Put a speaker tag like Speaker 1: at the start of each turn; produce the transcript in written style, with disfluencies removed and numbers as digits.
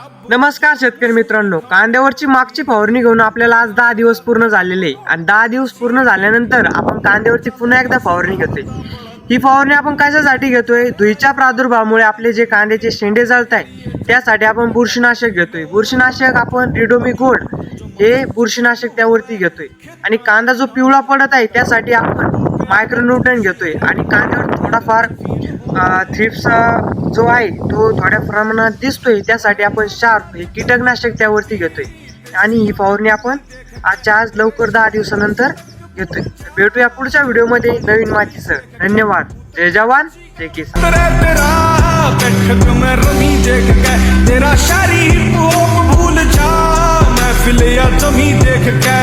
Speaker 1: नमस्कार शेतकरी मित्रांनो, कांद्यावरची मागची फवारणी घेऊन आपल्याला आज 10 दिवस पूर्ण झालेले आणि 10 दिवस पूर्ण झाल्यानंतर आपण कांद्यावरती पुन्हा एकदा फवारणी घेतोय। ही फवारणी आपण कशासाठी घेतोय? धुळीच्या प्रादुर्भावामुळे आपले जे कांद्याचे शेंडे जळत आहे त्यासाठी आपण बुरशीनाशक घेतोय। बुरशीनाशक आपण रिडोमी गोल्ड हे बुरशीनाशक त्यावरती घेतोय आणि कांदा जो पिवळा पडत आहे त्यासाठी आपण मायक्रोन्यूट्रन घेतोय आणि कांद्यावर थोडाफार थ्रिप्स जो आहे तो थोड्या प्रमाणात दिसतोय त्यासाठी आपण शार्प हे कीटकनाशक त्यावरती घेतोय आणि ही फवारणी आपण आजच्या आज लवकर 10 दिवसानंतर घेतोय। भेटूया पुढच्या व्हिडिओमध्ये नवीन माहितीसह। धन्यवाद। जय जवान जय किसान।
Speaker 2: तेरा शरीर भूल जा महफिल या जमी देख के